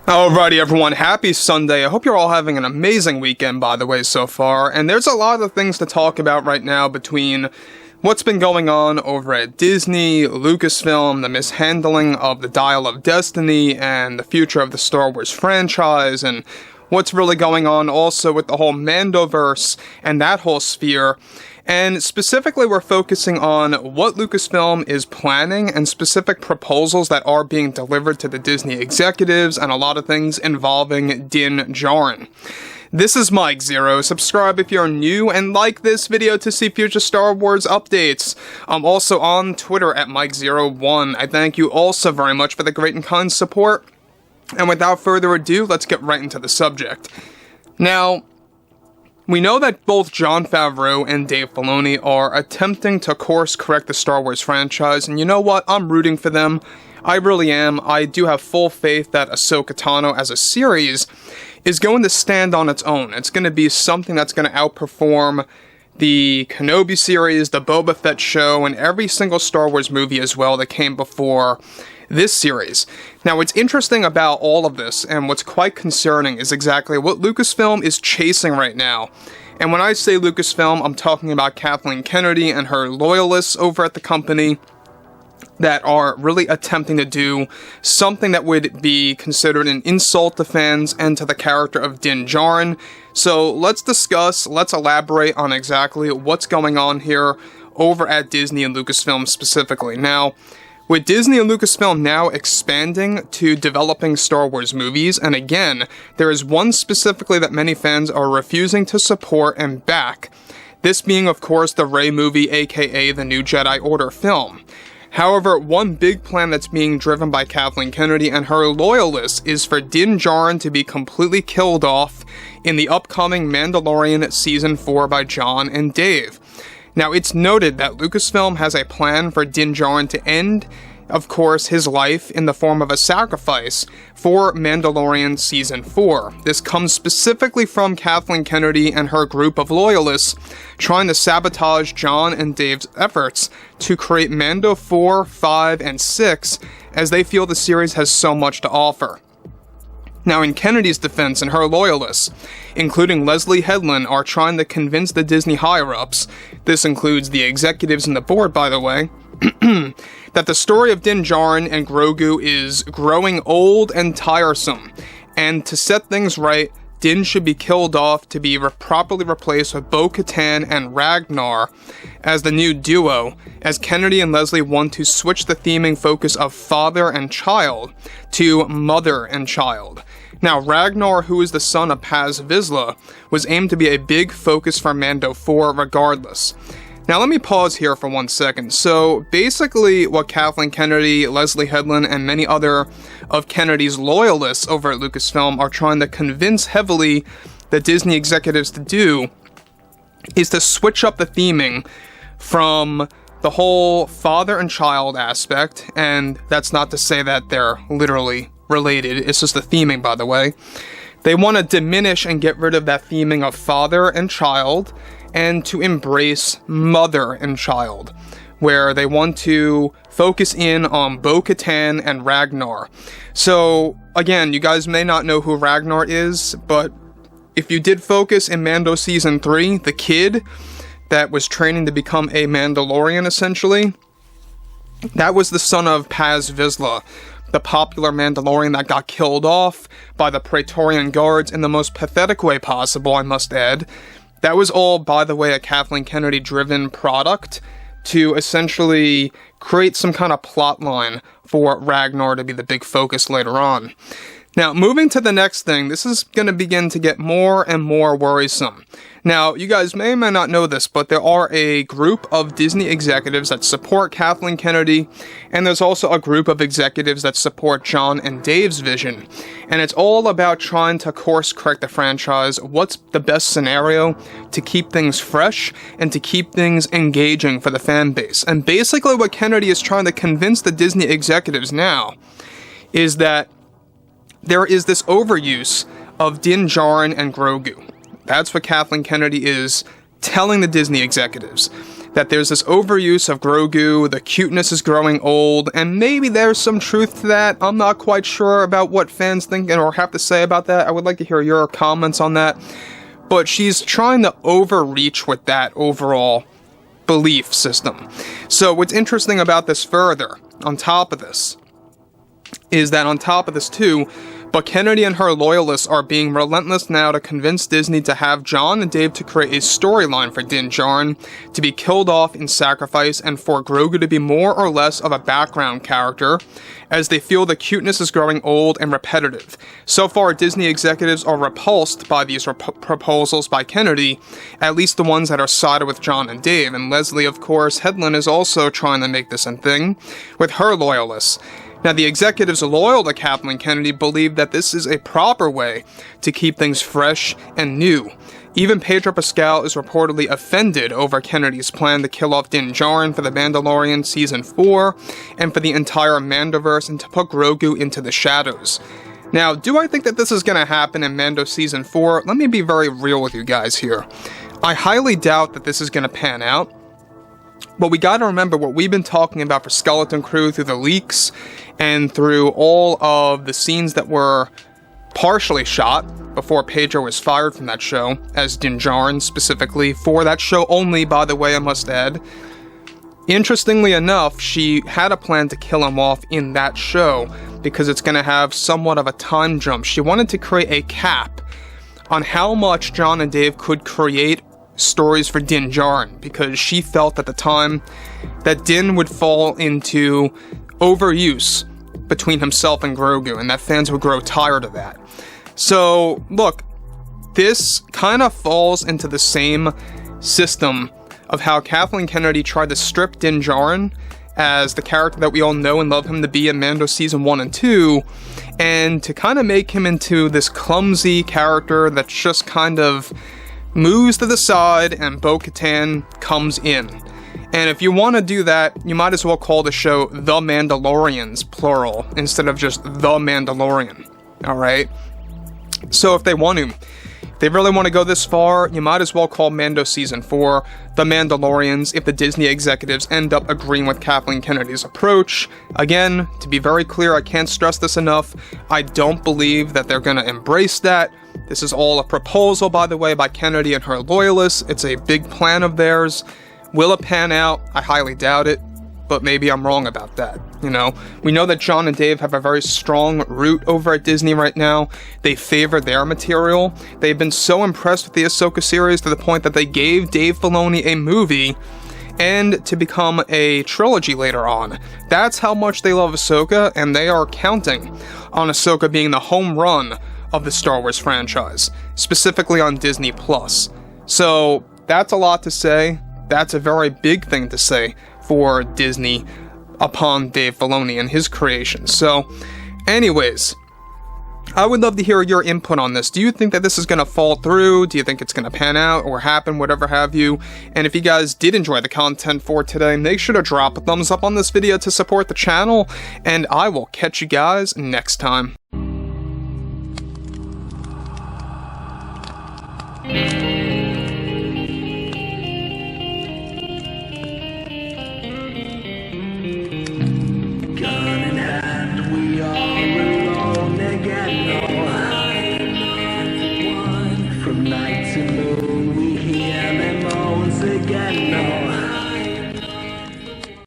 Alrighty everyone, happy Sunday. I hope you're all having an amazing weekend, by the way, so far. And there's a lot of things to talk about right now between what's been going on over at Disney, Lucasfilm, the mishandling of the Dial of Destiny, and the future of the Star Wars franchise, and what's really going on also with the whole mandoverse and that whole sphere. And specifically, we're focusing on what Lucasfilm is planning and specific proposals that are being delivered to the Disney executives and a lot of things involving Din Djarin. This is Mike Zero. Subscribe if you're new and like this video to see future Star Wars updates. I'm also on Twitter at Mike01. I thank you also very much for the great and kind support. And without further ado, let's get right into the subject. Now, we know that both Jon Favreau and Dave Filoni are attempting to course correct the Star Wars franchise, and you know what? I'm rooting for them. I really am. I do have full faith that Ahsoka Tano as a series is going to stand on its own. It's going to be something that's going to outperform the Kenobi series, the Boba Fett show, and every single Star Wars movie as well that came before this series. Now, what's interesting about all of this, and what's quite concerning, is exactly what Lucasfilm is chasing right now. And when I say Lucasfilm, I'm talking about Kathleen Kennedy and her loyalists over at the company that are really attempting to do something that would be considered an insult to fans and to the character of Din Djarin. So let's discuss, let's elaborate on exactly what's going on here over at Disney and Lucasfilm specifically. Now, with Disney and Lucasfilm now expanding to developing Star Wars movies, and again, there is one specifically that many fans are refusing to support and back, this being, of course, the Rey movie, aka the New Jedi Order film. However, one big plan that's being driven by Kathleen Kennedy and her loyalists is for Din Djarin to be completely killed off in the upcoming Mandalorian Season 4 by Jon and Dave. Now, it's noted that Lucasfilm has a plan for Din Djarin to end, of course, his life in the form of a sacrifice for Mandalorian Season 4. This comes specifically from Kathleen Kennedy and her group of loyalists trying to sabotage Jon and Dave's efforts to create Mando 4, 5, and 6, as they feel the series has so much to offer. Now, in Kennedy's defense and her loyalists, including LESLYE Headland, are trying to convince the Disney higher-ups, this includes the executives and the board, by the way, that the story of Din Djarin and Grogu is growing old and tiresome, and to set things right, Din should be killed off to be properly replaced with Bo-Katan and Ragnar as the new duo, as Kennedy and LESLYE want to switch the theming focus of father and child to mother and child. Now, Ragnar, who is the son of Paz Vizsla, was aimed to be a big focus for Mando 4 regardless. Now, let me pause here for 1 second. So, basically, what Kathleen Kennedy, LESLYE Headland, and many other of Kennedy's loyalists over at Lucasfilm are trying to convince heavily the Disney executives to do is to switch up the theming from the whole father and child aspect, and that's not to say that they're literally related, it's just the theming, by the way. They want to diminish and get rid of that theming of father and child, and to embrace mother and child, where they want to focus in on Bo-Katan and Ragnar. So, again, you guys may not know who Ragnar is, but if you did focus in Mando Season 3, the kid that was training to become a Mandalorian, essentially, that was the son of Paz Vizsla, the popular Mandalorian that got killed off by the Praetorian Guards in the most pathetic way possible, I must add. That was all, by the way, a Kathleen Kennedy-driven product to essentially create some kind of plot line for Ragnar to be the big focus later on. Now, moving to the next thing, this is going to begin to get more and more worrisome. Now, you guys may or may not know this, but there are a group of Disney executives that support Kathleen Kennedy, and there's also a group of executives that support Jon and Dave's vision. And it's all about trying to course correct the franchise, what's the best scenario to keep things fresh and to keep things engaging for the fan base. And basically what Kennedy is trying to convince the Disney executives now is that there is this overuse of Din Djarin and Grogu. That's what Kathleen Kennedy is telling the Disney executives. that there's this overuse of Grogu, the cuteness is growing old, and maybe there's some truth to that. I'm not quite sure about what fans think or have to say about that. I would like to hear your comments on that. But she's trying to overreach with that overall belief system. So what's interesting about this further, on top of this, is that on top of this too, but Kennedy and her loyalists are being relentless now to convince Disney to have Jon and Dave to create a storyline for Din Djarin to be killed off in sacrifice and for Grogu to be more or less of a background character, as they feel the cuteness is growing old and repetitive. So far, Disney executives are repulsed by these proposals by Kennedy, at least the ones that are sided with Jon and Dave, and LESLYE, of course, Headland is also trying to make this a thing with her loyalists. Now, the executives loyal to Kathleen Kennedy believe that this is a proper way to keep things fresh and new. Even Pedro Pascal is reportedly offended over Kennedy's plan to kill off Din Djarin for The Mandalorian Season 4 and for the entire mandoverse and to put Grogu into the shadows. Now, do I think that this is going to happen in Mando Season 4? Let me be very real with you guys here. I highly doubt that this is going to pan out. But we gotta remember what we've been talking about for Skeleton Crew through the leaks and through all of the scenes that were partially shot before Pedro was fired from that show, as Din Djarin specifically, for that show only, by the way, I must add. Interestingly enough, she had a plan to kill him off in that show because it's gonna have somewhat of a time jump. She wanted to create a cap on how much Jon and Dave could create stories for Din Djarin, because she felt at the time that Din would fall into overuse between himself and Grogu, and that fans would grow tired of that. So, look, this kind of falls into the same system of how Kathleen Kennedy tried to strip Din Djarin as the character that we all know and love him to be in Mando Season 1 and 2, and to kind of make him into this clumsy character that's just kind of moves to the side and Bo-Katan comes in. And if you want to do that, you might as well call the show The Mandalorians, plural, instead of just The Mandalorian. Alright? So if they really want to go this far, you might as well call Mando Season 4 The Mandalorians if the Disney executives end up agreeing with Kathleen Kennedy's approach. Again, to be very clear, I can't stress this enough, I don't believe that they're going to embrace that. This is all a proposal, by the way, by Kennedy and her loyalists. It's a big plan of theirs. Will it pan out? I highly doubt it, but maybe I'm wrong about that, you know? We know that Jon and Dave have a very strong root over at Disney right now. They favor their material. They've been so impressed with the Ahsoka series to the point that they gave Dave Filoni a movie and to become a trilogy later on. That's how much they love Ahsoka, and they are counting on Ahsoka being the home run of the Star Wars franchise, specifically on Disney+. So, that's a lot to say. That's a very big thing to say for Disney upon Dave Filoni and his creations. So, anyways, I would love to hear your input on this. Do you think that this is going to fall through? Do you think it's going to pan out or happen, whatever have you? And if you guys did enjoy the content for today, make sure to drop a thumbs up on this video to support the channel, and I will catch you guys next time. From night to moon, we hear them moans again.